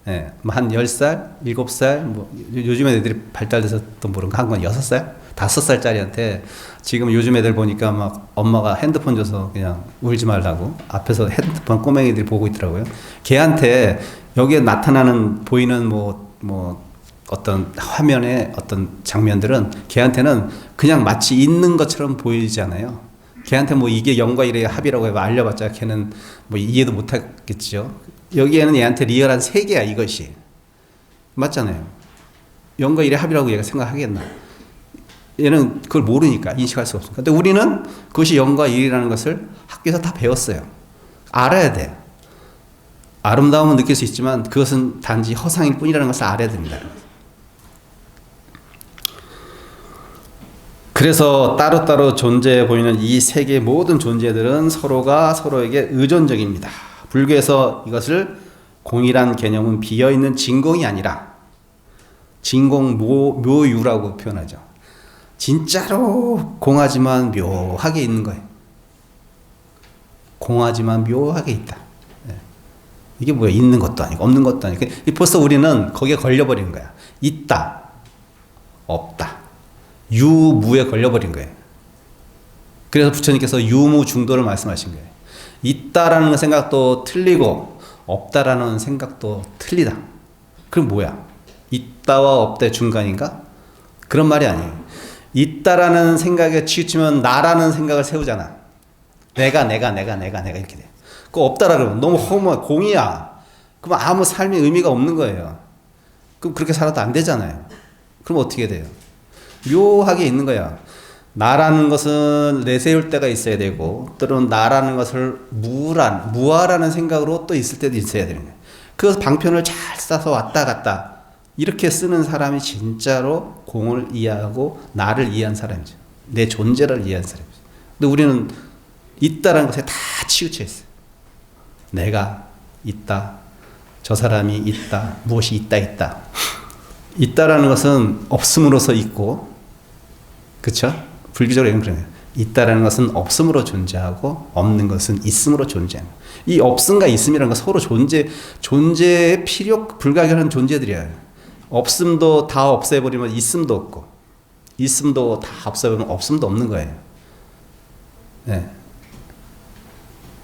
한 10살, 7살, 요즘 애들이 발달돼서 또 모르는 한 건 6살, 5살짜리한테 지금 요즘 애들 보니까 막 엄마가 핸드폰 줘서 그냥 울지 말라고 앞에서 핸드폰 꼬맹이들이 보고 있더라고요. 걔한테 여기에 보이는 어떤 화면의 어떤 장면들은 걔한테는 그냥 마치 있는 것처럼 보이잖아요. 걔한테 이게 0과 1의 합이라고 알려봤자 걔는 이해도 못하겠죠. 여기에는 얘한테 리얼한 세계야, 이것이. 맞잖아요. 0과 1의 합이라고 얘가 생각하겠나? 얘는 그걸 모르니까, 인식할 수가 없으니까. 근데 우리는 그것이 0과 1이라는 것을 학교에서 다 배웠어요. 알아야 돼. 아름다움은 느낄 수 있지만 그것은 단지 허상일 뿐이라는 것을 알아야 됩니다. 그래서 따로따로 존재해 보이는 이 세계의 모든 존재들은 서로가 서로에게 의존적입니다. 불교에서 이것을 공이란 개념은 비어있는 진공이 아니라 진공묘유라고 표현하죠. 진짜로 공하지만 묘하게 있는 거예요. 공하지만 묘하게 있다. 이게 뭐야? 있는 것도 아니고 없는 것도 아니고. 벌써 우리는 거기에 걸려버린 거야. 있다, 없다. 유무에 걸려버린 거예요. 그래서 부처님께서 유무중도를 말씀하신 거예요. 있다라는 생각도 틀리고 없다라는 생각도 틀리다. 그럼 뭐야? 있다와 없다의 중간인가? 그런 말이 아니에요. 있다라는 생각에 치우치면 나라는 생각을 세우잖아. 내가 이렇게 돼. 그 없다라 그러면 너무 허무해. 공이야. 그럼 아무 삶의 의미가 없는 거예요. 그럼 그렇게 살아도 안 되잖아요. 그럼 어떻게 돼요? 묘하게 있는 거야. 나라는 것은 내세울 때가 있어야 되고, 또는 나라는 것을 무아라는 생각으로 또 있을 때도 있어야 되는 거예요. 그래서 방편을 잘 싸서 왔다 갔다 이렇게 쓰는 사람이 진짜로 공을 이해하고 나를 이해한 사람이죠. 내 존재를 이해한 사람이죠. 근데 우리는 있다라는 것에 다 치우쳐 있어요. 내가 있다, 저 사람이 있다, 무엇이 있다. 있다라는 것은 없음으로서 있고, 그쵸? 불교적으로 얘기하면 그래요. 있다라는 것은 없음으로 존재하고, 없는 것은 있음으로 존재하는 거예요. 이 없음과 있음이라는 건 서로 존재의 필요 불가결한 존재들이에요. 없음도 다 없애버리면 있음도 없고, 있음도 다 없애버리면 없음도 없는 거예요. 네.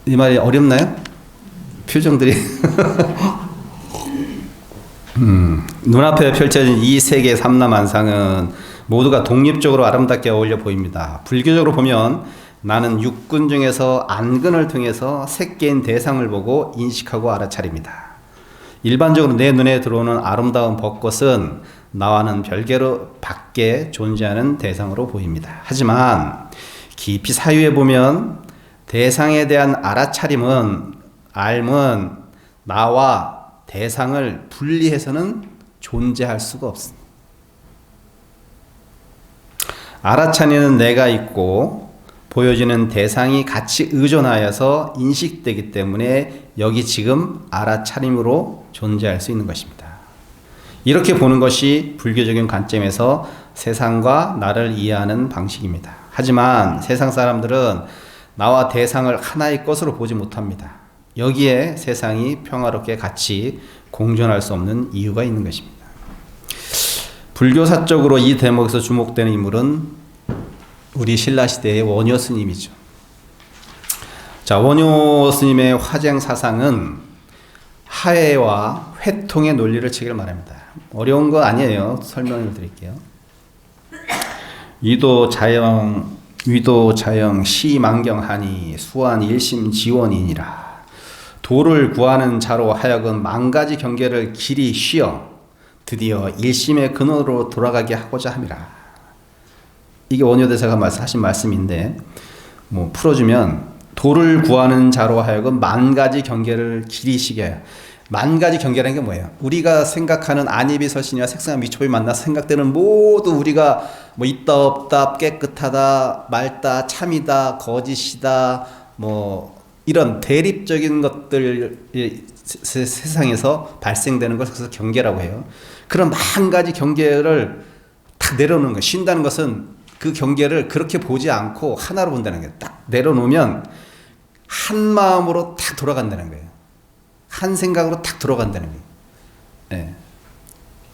이 말이 어렵나요? 표정들이. 눈앞에 펼쳐진 이 세계 삼라만상은 모두가 독립적으로 아름답게 어울려 보입니다. 불교적으로 보면 나는 육군 중에서 안근을 통해서 새끼인 대상을 보고 인식하고 알아차립니다. 일반적으로 내 눈에 들어오는 아름다운 벚꽃은 나와는 별개로 밖에 존재하는 대상으로 보입니다. 하지만 깊이 사유해 보면 대상에 대한 알m은 나와 대상을 분리해서는 존재할 수가 없습니다. 알아차리는 내가 있고 보여지는 대상이 같이 의존하여서 인식되기 때문에 여기 지금 알아차림으로 존재할 수 있는 것입니다. 이렇게 보는 것이 불교적인 관점에서 세상과 나를 이해하는 방식입니다. 하지만 세상 사람들은 나와 대상을 하나의 것으로 보지 못합니다. 여기에 세상이 평화롭게 같이 공존할 수 없는 이유가 있는 것입니다. 불교사적으로 이 대목에서 주목되는 인물은 우리 신라시대의 원효 스님이죠. 자, 원효 스님의 화쟁 사상은 하해와 회통의 논리를 책을 말합니다. 어려운 거 아니에요. 설명을 드릴게요. 위도 자영 시망경하니 수완 일심지원이니라. 도를 구하는 자로 하여금 만가지 경계를 길이 쉬어 드디어 일심의 근원으로 돌아가게 하고자 함이라. 이게 원효대사가 하신 말씀인데, 뭐 풀어주면 도를 구하는 자로 하여금 만가지 경계를 길이 쉬게. 만가지 경계라는 게 뭐예요? 우리가 생각하는 안입이 설신이와 색상과 미초법이 만나서 생각되는 모두 우리가 뭐 있다 없다 깨끗하다 맑다 참이다 거짓이다 뭐 이런 대립적인 것들 세상에서 발생되는 것을 경계라고 해요. 그런 만 가지 경계를 딱 내려놓는 거예요. 쉰다는 것은 그 경계를 그렇게 보지 않고 하나로 본다는 거예요. 딱 내려놓으면 한 마음으로 딱 돌아간다는 거예요. 한 생각으로 딱 들어간다는 거예요. 네.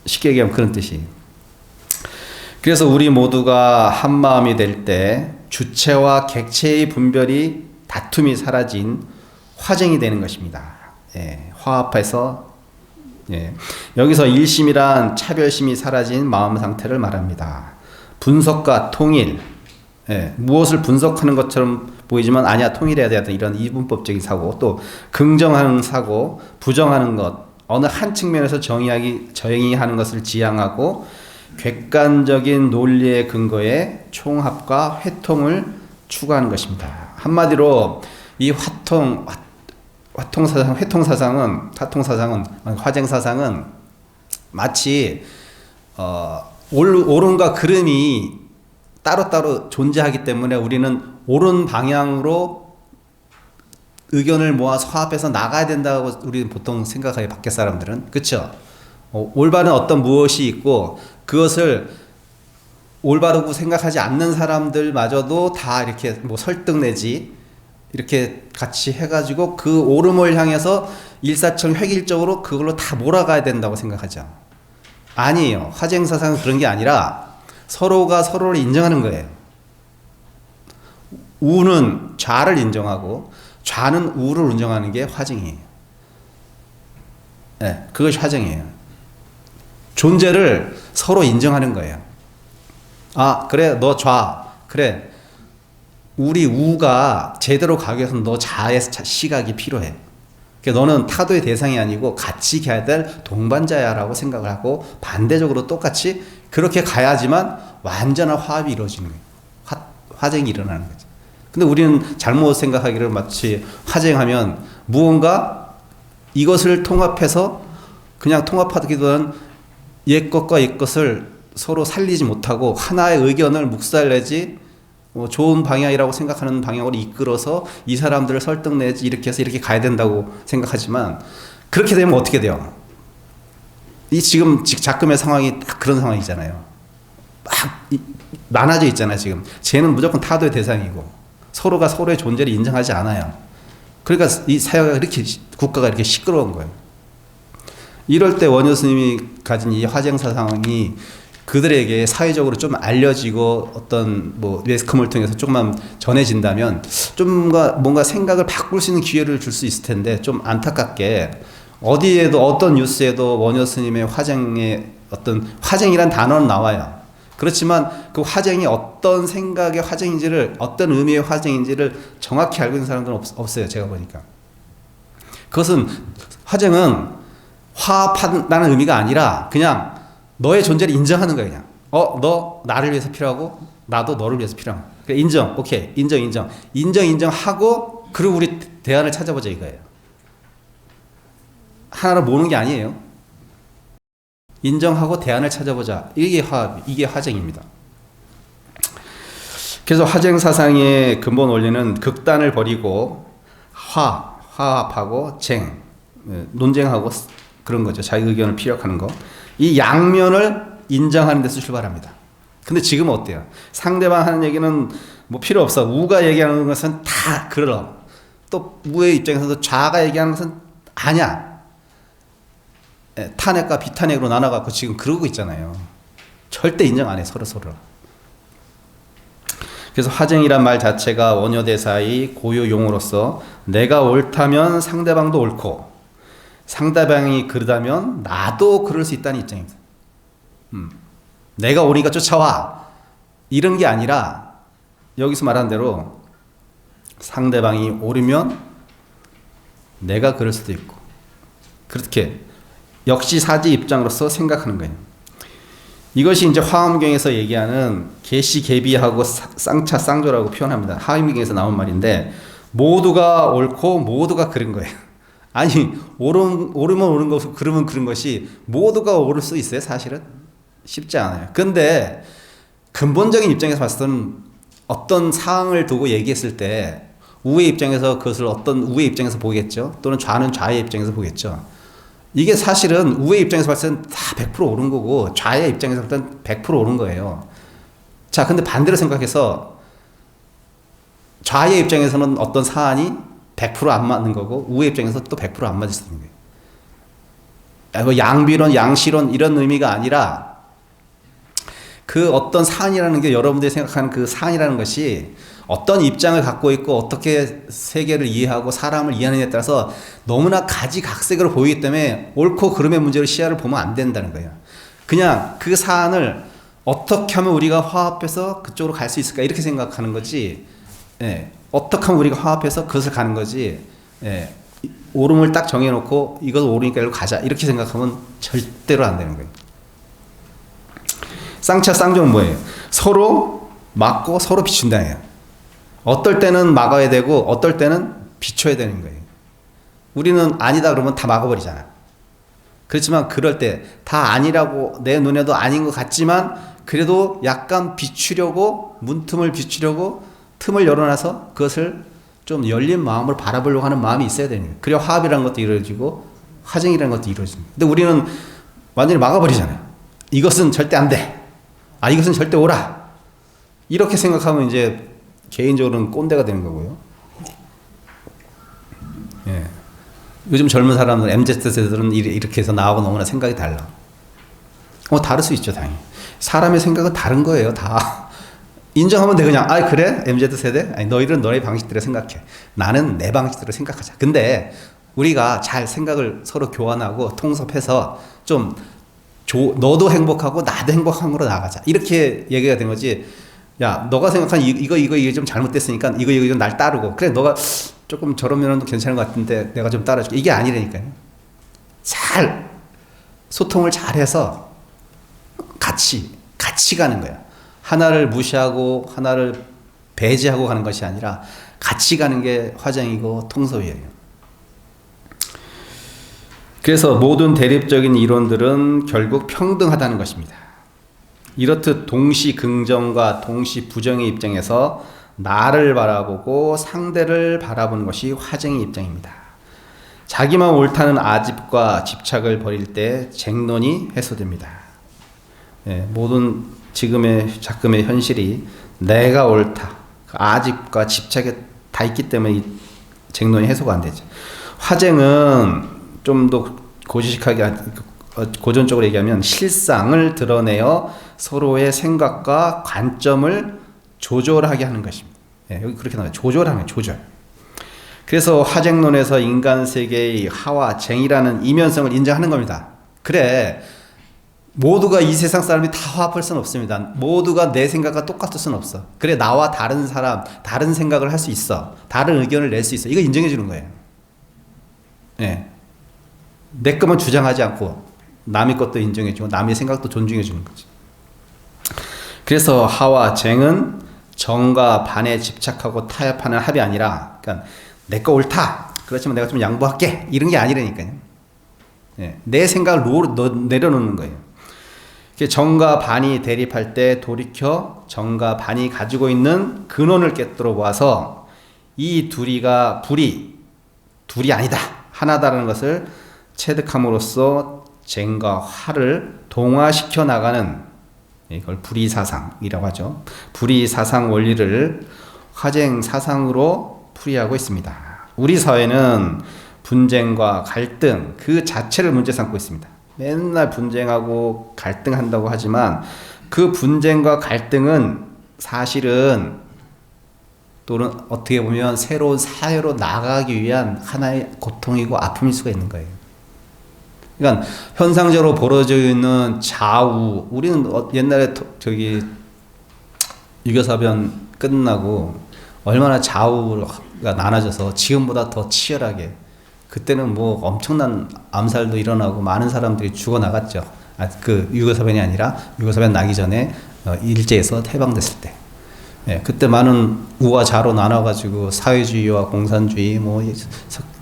쉽게 얘기하면 그런 뜻이에요. 그래서 우리 모두가 한 마음이 될 때 주체와 객체의 분별이 다툼이 사라진 화쟁이 되는 것입니다. 예, 화합해서 여기서 일심이란 차별심이 사라진 마음 상태를 말합니다. 분석과 통일, 무엇을 분석하는 것처럼 보이지만 아니야 통일해야 되는 이런 이분법적인 사고, 또 긍정하는 사고, 부정하는 것, 어느 한 측면에서 정의하는 것을 지향하고 객관적인 논리의 근거에 총합과 회통을 추구하는 것입니다. 한마디로 이 화쟁사상은 마치 옳음과 그름이 따로따로 존재하기 때문에 우리는 옳은 방향으로 의견을 모아서 화합해서 나가야 된다고 우리는 보통 생각해요. 밖에 사람들은. 그렇죠? 올바른 어떤 무엇이 있고 그것을 올바르고 생각하지 않는 사람들마저도 다 이렇게 뭐 설득 내지 이렇게 같이 해가지고 그 옳음을 향해서 일사청 획일적으로 그걸로 다 몰아가야 된다고 생각하죠. 아니에요. 화쟁사상은 그런 게 아니라 서로가 서로를 인정하는 거예요. 우는 좌를 인정하고 좌는 우를 인정하는 게 화쟁이에요. 네, 그것이 화쟁이에요. 존재를 서로 인정하는 거예요. 아, 그래, 너 좌. 그래, 우리 우가 제대로 가기 위해서는 너 좌의 시각이 필요해. 그러니까 너는 타도의 대상이 아니고 같이 가야 될 동반자야라고 생각을 하고 반대적으로 똑같이 그렇게 가야지만 완전한 화합이 이루어지는 거예요. 화쟁이 일어나는 거죠. 근데 우리는 잘못 생각하기를 마치 화쟁하면 무언가 이것을 통합해서 그냥 통합하기보다는 옛 것과 옛 것을 서로 살리지 못하고 하나의 의견을 묵살내지 좋은 방향이라고 생각하는 방향으로 이끌어서 이 사람들을 설득내지 이렇게 해서 이렇게 가야 된다고 생각하지만 그렇게 되면 어떻게 돼요? 이 지금 작금의 상황이 딱 그런 상황이잖아요. 막 나눠져 있잖아요. 지금 쟤는 무조건 타도의 대상이고 서로가 서로의 존재를 인정하지 않아요. 그러니까 이 사회가 이렇게 국가가 이렇게 시끄러운 거예요. 이럴 때 원효 스님이 가진 이 화쟁사상이 그들에게 사회적으로 좀 알려지고 어떤 뭐 매스컴을 통해서 조금만 전해진다면 좀 뭔가 생각을 바꿀 수 있는 기회를 줄 수 있을 텐데 좀 안타깝게 어디에도 어떤 뉴스에도 원효 스님의 화쟁의 어떤 화쟁이란 단어는 나와요. 그렇지만 그 화쟁이 어떤 생각의 화쟁인지를 어떤 의미의 화쟁인지를 정확히 알고 있는 사람들은 없어요. 제가 보니까. 그것은 화쟁은 화합한다는 의미가 아니라 그냥 너의 존재를 인정하는 거야. 그냥 너 나를 위해서 필요하고 나도 너를 위해서 필요한 거야. 그러니까 인정. 오케이. 인정하고 그리고 우리 대안을 찾아보자 이거예요. 하나를 모으는 게 아니에요. 인정하고 대안을 찾아보자. 이게 화쟁입니다. 그래서 화쟁 사상의 근본 원리는 극단을 버리고 화합하고 논쟁하고 그런 거죠. 자기 의견을 피력하는 거. 이 양면을 인정하는 데서 출발합니다. 근데 지금은 어때요? 상대방 하는 얘기는 뭐 필요 없어. 우가 얘기하는 것은 다 그러. 또 우의 입장에서도 좌가 얘기하는 것은 아니야. 탄핵과 비탄핵으로 나눠갖고 지금 그러고 있잖아요. 절대 인정 안 해. 서로. 그래서 화쟁이란 말 자체가 원효대사의 고유 용어로서 내가 옳다면 상대방도 옳고 상대방이 그러다면 나도 그럴 수 있다는 입장입니다. 내가 옳으니까 쫓아와. 이런 게 아니라 여기서 말한 대로 상대방이 옳으면 내가 그럴 수도 있고 그렇게 역시 사지 입장으로서 생각하는 거예요. 이것이 이제 화엄경에서 얘기하는 개시 개비하고 쌍차 쌍조라고 표현합니다. 화엄경에서 나온 말인데 모두가 옳고 모두가 그런 거예요. 아니 옳으면 옳은 것이고 그러면 그런 것이 모두가 옳을 수 있어요? 사실은 쉽지 않아요. 근데 근본적인 입장에서 봤을 때는 어떤 사항을 두고 얘기했을 때 우의 입장에서 그것을 어떤 우의 입장에서 보겠죠. 또는 좌는 좌의 입장에서 보겠죠. 이게 사실은 우의 입장에서 봤을 때는 다 100% 옳은 거고 좌의 입장에서 봤을 때는 100% 옳은 거예요. 자, 근데 반대로 생각해서 좌의 입장에서는 어떤 사안이 100% 안 맞는 거고 우의 입장에서 또 100% 안 맞을 수 있는 거예요. 양비론, 양시론 이런 의미가 아니라 그 어떤 사안이라는 게 여러분들이 생각하는 그 사안이라는 것이 어떤 입장을 갖고 있고 어떻게 세계를 이해하고 사람을 이해하느냐에 따라서 너무나 가지각색으로 보이기 때문에 옳고 그름의 문제로 시야를 보면 안 된다는 거예요. 그냥 그 사안을 어떻게 하면 우리가 화합해서 그쪽으로 갈 수 있을까 이렇게 생각하는 거지. 예, 어떻게 하면 우리가 화합해서 그것을 가는 거지. 예, 옳음을 딱 정해놓고 이것 옳으니까 이리로 가자 이렇게 생각하면 절대로 안 되는 거예요. 쌍차 쌍조는 뭐예요? 서로 막고 서로 비춘다는 거예요. 어떨 때는 막아야 되고 어떨 때는 비춰야 되는 거예요. 우리는 아니다 그러면 다 막아버리잖아. 그렇지만 그럴 때 다 아니라고 내 눈에도 아닌 것 같지만 그래도 약간 비추려고 문틈을 비추려고 틈을 열어놔서 그것을 좀 열린 마음으로 바라보려고 하는 마음이 있어야 되는 거예요. 그래야 화합이라는 것도 이루어지고 화쟁이라는 것도 이루어집니다. 근데 우리는 완전히 막아버리잖아요. 이것은 절대 안 돼. 아, 이것은 절대 오라. 이렇게 생각하면 이제 개인적으로는 꼰대가 되는 거고요. 예. 요즘 젊은 사람들, MZ세대들은 이렇게 해서 나하고 너무나 생각이 달라. 다를 수 있죠, 당연히. 사람의 생각은 다른 거예요, 다. 인정하면 돼, 그냥. 아, 그래? MZ세대? 아니, 너희들은 너의 방식대로 생각해. 나는 내 방식대로 생각하자. 근데 우리가 잘 생각을 서로 교환하고 통섭해서 좀 너도 행복하고 나도 행복한 거로 나가자. 이렇게 얘기가 된 거지. 야, 너가 생각한 이거 좀 잘못됐으니까 이거 날 따르고. 그래, 너가 조금 저러면 괜찮은 것 같은데 내가 좀 따라줄게. 이게 아니라니까요. 잘 소통을 잘해서 같이 가는 거야. 하나를 무시하고 하나를 배제하고 가는 것이 아니라 같이 가는 게 화정이고 통섭이에요. 그래서 모든 대립적인 이론들은 결국 평등하다는 것입니다. 이렇듯 동시 긍정과 동시 부정의 입장에서 나를 바라보고 상대를 바라보는 것이 화정의 입장입니다. 자기만 옳다는 아집과 집착을 버릴 때 쟁론이 해소됩니다. 모든 지금의 작금의 현실이 내가 옳다, 아집과 집착에 다 있기 때문에 이 쟁론이 해소가 안 되죠. 화쟁은 좀 더 고지식하게 고전적으로 얘기하면 실상을 드러내어 서로의 생각과 관점을 조절하게 하는 것입니다. 여기 그렇게 나와요. 조절하는 조절. 그래서 화쟁론에서 인간 세계의 하와 쟁이라는 이면성을 인정하는 겁니다. 그래, 모두가 이 세상 사람이 다 화합할 수는 없습니다. 모두가 내 생각과 똑같을 수는 없어. 그래, 나와 다른 사람, 다른 생각을 할 수 있어. 다른 의견을 낼 수 있어. 이거 인정해 주는 거예요. 내 것만 주장하지 않고 남의 것도 인정해 주고 남의 생각도 존중해 주는 거지. 그래서 하와 쟁은 정과 반에 집착하고 타협하는 합이 아니라, 그러니까 내 거 옳다, 그렇지만 내가 좀 양보할게, 이런 게 아니라니까요. 내 생각을 내려놓는 거예요. 정과 반이 대립할 때 돌이켜 정과 반이 가지고 있는 근원을 깨뜨려 보아서 이 둘이 아니다, 하나다라는 것을 체득함으로써 쟁과 화를 동화시켜 나가는, 이걸 불의사상이라고 하죠. 불의사상 원리를 화쟁사상으로 풀이하고 있습니다. 우리 사회는 분쟁과 갈등 그 자체를 문제 삼고 있습니다. 맨날 분쟁하고 갈등한다고 하지만 그 분쟁과 갈등은 사실은 또는 어떻게 보면 새로운 사회로 나가기 위한 하나의 고통이고 아픔일 수가 있는 거예요. 그러니까 현상적으로 벌어져 있는 좌우, 우리는 옛날에 유교사변 끝나고 얼마나 좌우가 나눠져서 지금보다 더 치열하게, 그때는 뭐 엄청난 암살도 일어나고 많은 사람들이 죽어나갔죠. 그 유교사변이 아니라 유교사변 나기 전에 일제에서 해방됐을 때. 그때 많은 우와 좌로 나눠가지고 사회주의와 공산주의,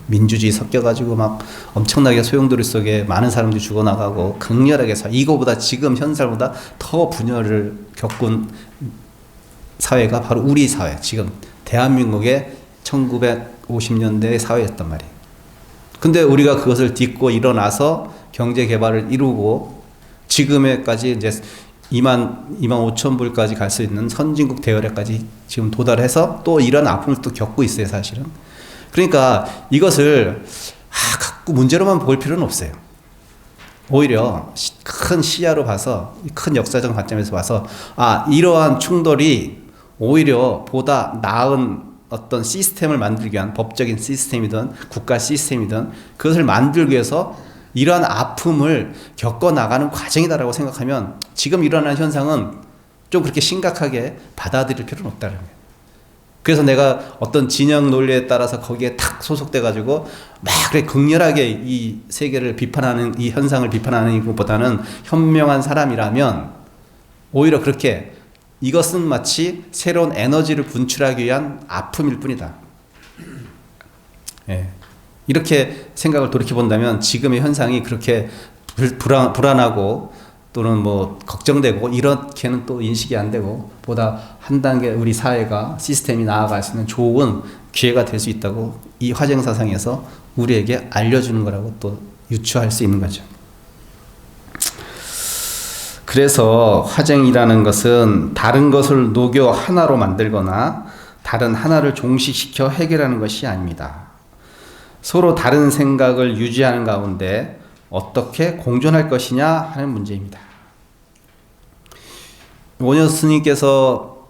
민주주의 섞여가지고 막 엄청나게 소용돌이 속에 많은 사람들이 죽어나가고 극렬하게 이거보다 지금 현실보다 더 분열을 겪은 사회가 바로 우리 사회, 지금 대한민국의 1950년대의 사회였단 말이에요. 근데 우리가 그것을 딛고 일어나서 경제 개발을 이루고 지금에까지 이제 2만 5천 불까지 갈 수 있는 선진국 대열에까지 지금 도달해서 또 이런 아픔을 또 겪고 있어요, 사실은. 그러니까 이것을 갖고 문제로만 볼 필요는 없어요. 오히려 큰 시야로 봐서, 큰 역사적 관점에서 봐서, 이러한 충돌이 오히려 보다 나은 어떤 시스템을 만들기 위한, 법적인 시스템이든 국가 시스템이든 그것을 만들기 위해서 이러한 아픔을 겪어나가는 과정이다라고 생각하면 지금 일어나는 현상은 좀 그렇게 심각하게 받아들일 필요는 없다는 거예요. 그래서 내가 어떤 진영 논리에 따라서 거기에 탁 소속돼가지고 막 그래 극렬하게 이 세계를 비판하는, 이 현상을 비판하는 것보다는 현명한 사람이라면 오히려 그렇게 이것은 마치 새로운 에너지를 분출하기 위한 아픔일 뿐이다. 이렇게 생각을 돌이켜본다면 지금의 현상이 그렇게 불안하고 또는 걱정되고 이렇게는 또 인식이 안 되고, 보다 한 단계 우리 사회가 시스템이 나아갈 수 있는 좋은 기회가 될 수 있다고 이 화쟁사상에서 우리에게 알려주는 거라고 또 유추할 수 있는 거죠. 그래서 화쟁이라는 것은 다른 것을 녹여 하나로 만들거나 다른 하나를 종식시켜 해결하는 것이 아닙니다. 서로 다른 생각을 유지하는 가운데 어떻게 공존할 것이냐 하는 문제입니다. 원효 스님께서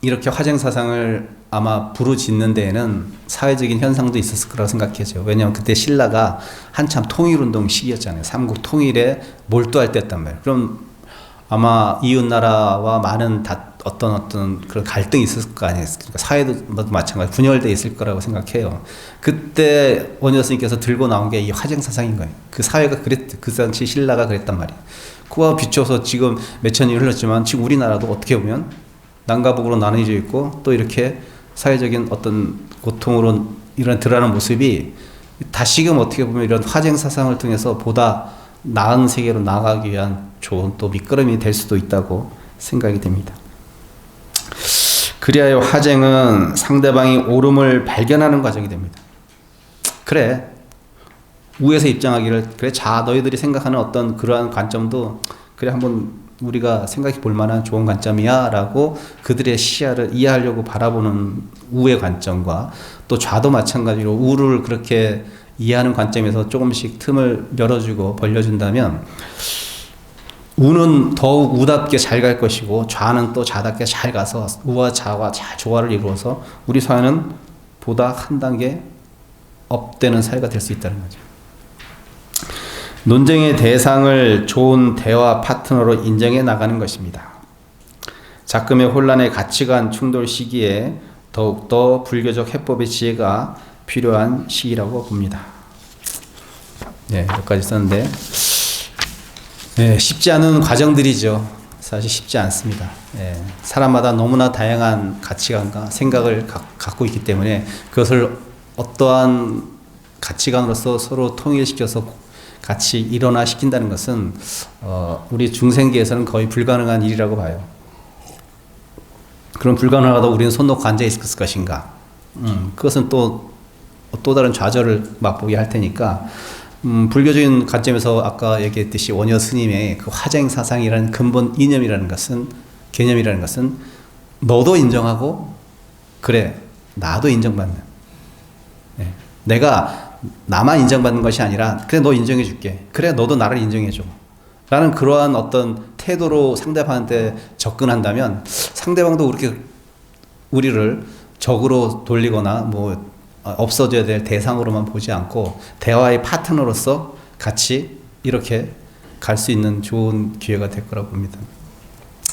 이렇게 화쟁사상을 아마 부르짖는 데에는 사회적인 현상도 있었을 거라고 생각해요. 왜냐하면 그때 신라가 한참 통일운동 시기였잖아요. 삼국 통일에 몰두할 때였단 말이에요. 그럼 아마 이웃나라와 많은 어떤 그런 갈등이 있을 거 아니에요. 그러니까 사회도 마찬가지 분열돼 있을 거라고 생각해요. 그때 원효 스님께서 들고 나온 게 이 화쟁사상인 거예요. 그 사회가 그 당시 신라가 그랬단 말이에요. 그와 비춰서 지금 몇천 년이 흘렀지만 지금 우리나라도 어떻게 보면 남과 북으로 나눠져 있고 또 이렇게 사회적인 어떤 고통으로 이런 드러나는 모습이 다시금 어떻게 보면 이런 화쟁 사상을 통해서 보다 나은 세계로 나아가기 위한 좋은 또 밑거름이 될 수도 있다고 생각이 됩니다. 그리하여 화쟁은 상대방이 옳음을 발견하는 과정이 됩니다. 그래, 우에서 입장하기를 그래, 자 너희들이 생각하는 어떤 그러한 관점도 그래 한번 우리가 생각해 볼 만한 좋은 관점이야 라고 그들의 시야를 이해하려고 바라보는 우의 관점과 또 좌도 마찬가지로 우를 그렇게 이해하는 관점에서 조금씩 틈을 열어주고 벌려준다면 우는 더욱 우답게 잘 갈 것이고 좌는 또 좌답게 잘 가서 우와 좌가 잘 조화를 이루어서 우리 사회는 보다 한 단계 업되는 사회가 될 수 있다는 거죠. 논쟁의 대상을 좋은 대화 파트너로 인정해 나가는 것입니다. 작금의 혼란의 가치관 충돌 시기에 더욱더 불교적 해법의 지혜가 필요한 시기라고 봅니다. 네, 여기까지 썼는데 쉽지 않은 과정들이죠. 사실 쉽지 않습니다. 사람마다 너무나 다양한 가치관과 생각을 갖고 있기 때문에 그것을 어떠한 가치관으로서 서로 통일시켜서 같이 일어나시킨다는 것은 우리 중생계에서는 거의 불가능한 일이라고 봐요. 그럼 불가능하다고 우리는 손 놓고 앉아 있을 것인가? 그것은 또 다른 좌절을 맛보게 할 테니까 불교적인 관점에서 아까 얘기했듯이 원효 스님의 그 화쟁 사상이라는 근본 이념이라는 것은 개념이라는 것은 너도 인정하고 그래 나도 인정받는 내가 나만 인정받는 것이 아니라 그래 너 인정해 줄게 그래 너도 나를 인정해 줘 라는 그러한 어떤 태도로 상대방한테 접근한다면 상대방도 그렇게 우리를 적으로 돌리거나 뭐 없어져야 될 대상으로만 보지 않고 대화의 파트너로서 같이 이렇게 갈 수 있는 좋은 기회가 될 거라고 봅니다.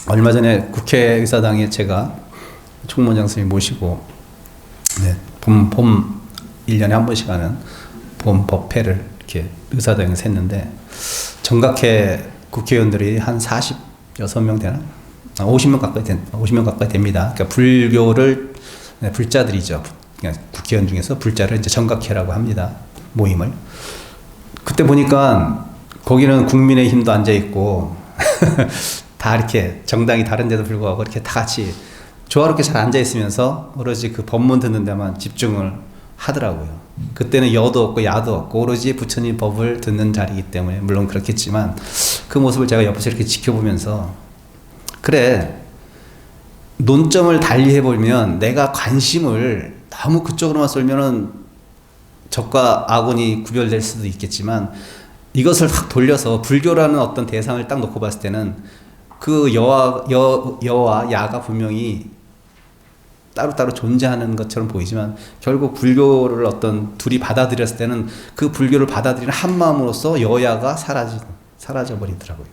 얼마 전에 국회의사당에 제가 총무장 선생님 모시고 봄 1년에 한 번씩 하는 봄 법회를 이렇게 의사당에서 했는데 정각회 국회의원들이 한 46명 되나? 50명 가까이 됩니다. 그러니까 불교를 불자들이죠. 그러니까 국회의원 중에서 불자를 이제 정각회라고 합니다. 모임을. 그때 보니까 거기는 국민의힘도 앉아 있고 다 이렇게 정당이 다른데도 불구하고 이렇게 다 같이 조화롭게 잘 앉아 있으면서 오로지 그 법문 듣는 데만 집중을 하더라고요. 그때는 여도 없고 야도 없고 오로지 부처님 법을 듣는 자리이기 때문에 물론 그렇겠지만 그 모습을 제가 옆에서 이렇게 지켜보면서 그래 논점을 달리 해보면 내가 관심을 너무 그쪽으로만 쏠면은 적과 악운이 구별될 수도 있겠지만 이것을 확 돌려서 불교라는 어떤 대상을 딱 놓고 봤을 때는 그 여와 야가 분명히 따로따로 존재하는 것처럼 보이지만 결국 불교를 어떤 둘이 받아들였을 때는 그 불교를 받아들이는 한 마음으로서 여야가 사라져 버리더라고요.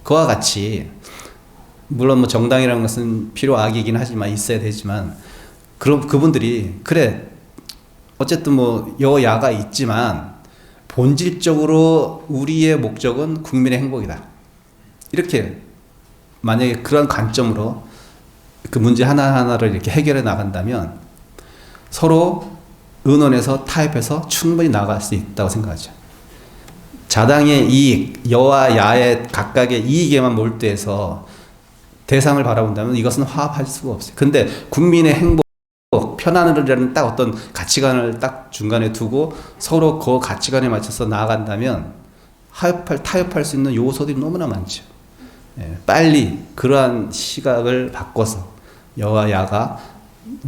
그와 같이 물론 뭐 정당이라는 것은 필요악이긴 하지만 있어야 되지만 그럼 그분들이 그래 어쨌든 뭐 여야가 있지만 본질적으로 우리의 목적은 국민의 행복이다. 이렇게 만약에 그런 관점으로 그 문제 하나하나를 이렇게 해결해 나간다면 서로 의논해서 타협해서 충분히 나갈 수 있다고 생각하죠. 자당의 이익, 여와 야의 각각의 이익에만 몰두해서 대상을 바라본다면 이것은 화합할 수가 없어요. 근데 국민의 행복, 편안함이라는 딱 어떤 가치관을 딱 중간에 두고 서로 그 가치관에 맞춰서 나아간다면 타협할 수 있는 요소들이 너무나 많죠. 빨리 그러한 시각을 바꿔서 여와 야가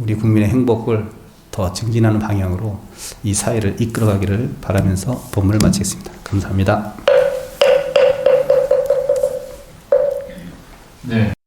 우리 국민의 행복을 더 증진하는 방향으로 이 사회를 이끌어가기를 바라면서 본문을 마치겠습니다. 감사합니다. 네.